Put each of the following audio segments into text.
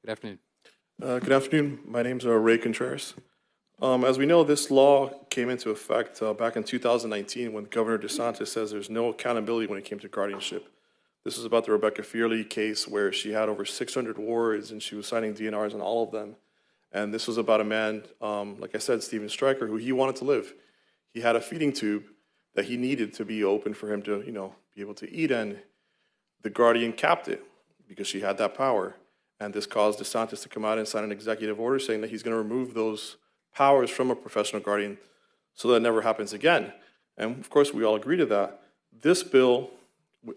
Good afternoon. Good afternoon. My name's Ray Contreras. As we know, this law came into effect back in 2019 when Governor DeSantis says there's no accountability when it came to guardianship. This is about the Rebecca Fearley case where she had over 600 wards and she was signing DNRs on all of them. And this was about a man, like I said, Stephen Stryker, who he wanted to live. He had a feeding tube that he needed to be open for him to, be able to eat, and the guardian capped it because she had that power. And this caused DeSantis to come out and sign an executive order saying that he's going to remove those powers from a professional guardian so that it never happens again. And of course, we all agree to that. This bill,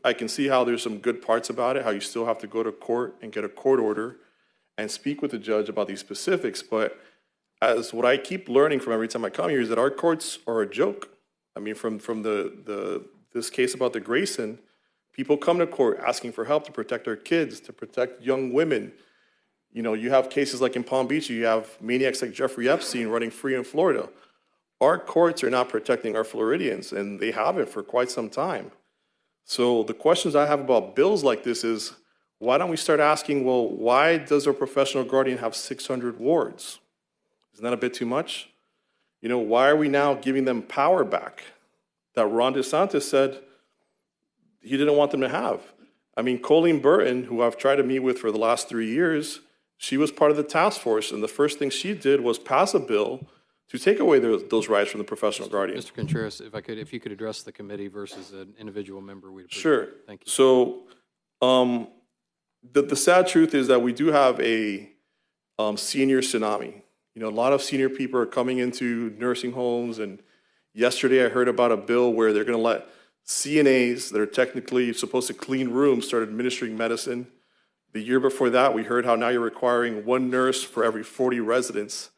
I can see how there's some good parts about it, how you still have to go to court and get a court order and speak with the judge about these specifics. But as what I keep learning from every time I come here is that our courts are a joke. I mean, from this case about the Grayson, people come to court asking for help to protect our kids, to protect young women. You have cases like in Palm Beach, you have maniacs like Jeffrey Epstein running free in Florida. Our courts are not protecting our Floridians, and they haven't for quite some time. So the questions I have about bills like this is, why don't we start asking, well, why does our professional guardian have 600 wards? Isn't that a bit too much? Why are we now giving them power back that Ron DeSantis said he didn't want them to have? I mean, Colleen Burton, who I've tried to meet with for the last 3 years, she was part of the task force, and the first thing she did was pass a bill to take away those rights from the professional guardian. Mr. Contreras, if you could address the committee versus an individual member, we'd appreciate Sure. it. Thank you. So the sad truth is that we do have a senior tsunami. A lot of senior people are coming into nursing homes, and yesterday I heard about a bill where they're going to let CNAs that are technically supposed to clean rooms start administering medicine. The year before that, we heard how now you're requiring one nurse for every 40 residents.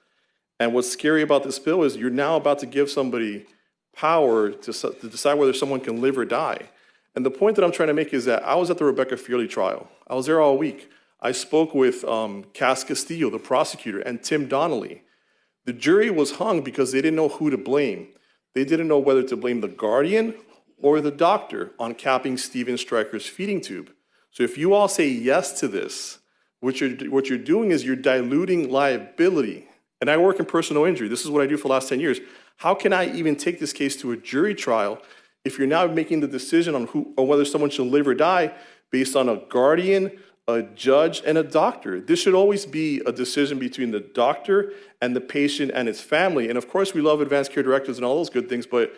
And what's scary about this bill is you're now about to give somebody power to decide whether someone can live or die. And the point that I'm trying to make is that I was at the Rebecca Fearley trial. I was there all week. I spoke with Cass Castillo, the prosecutor, and Tim Donnelly. The jury was hung because they didn't know who to blame. They didn't know whether to blame the guardian or the doctor on capping Stephen Stryker's feeding tube. So if you all say yes to this, what you're doing is you're diluting liability. And I work in personal injury. This is what I do for the last 10 years. How can I even take this case to a jury trial if you're now making the decision on whether someone should live or die based on a guardian, a judge, and a doctor? This should always be a decision between the doctor and the patient and his family. And of course, we love advanced care directives and all those good things, but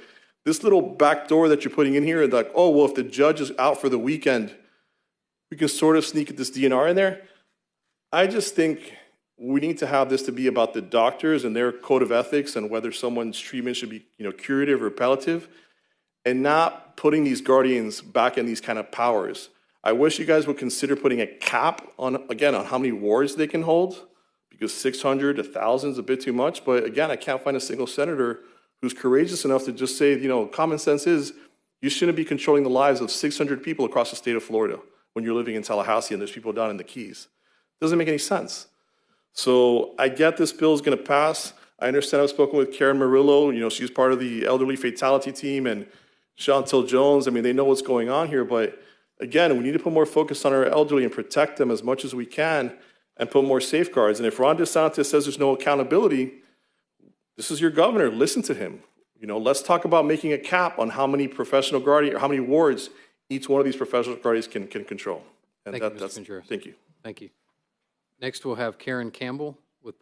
this little back door that you're putting in here, like, oh, well, if the judge is out for the weekend, we can sort of sneak this DNR in there. I just think we need to have this to be about the doctors and their code of ethics and whether someone's treatment should be, curative or palliative, and not putting these guardians back in these kind of powers. I wish you guys would consider putting a cap on how many wards they can hold, because 600 to 1,000 is a bit too much. But again, I can't find a single senator who's courageous enough to just say, common sense is you shouldn't be controlling the lives of 600 people across the state of Florida when you're living in Tallahassee and there's people down in the Keys. It doesn't make any sense. So I get this bill is going to pass. I understand I've spoken with Karen Murillo. She's part of the elderly fatality team, and Chantel Jones. I mean, they know what's going on here. But again, we need to put more focus on our elderly and protect them as much as we can and put more safeguards. And if Ron DeSantis says there's no accountability, this is your governor. Listen to him. Let's talk about making a cap on how many professional guardians or how many wards each one of these professional guardians can control. And Thank you, Mr. Contreras. Thank you. Thank you. Next, we'll have Karen Campbell with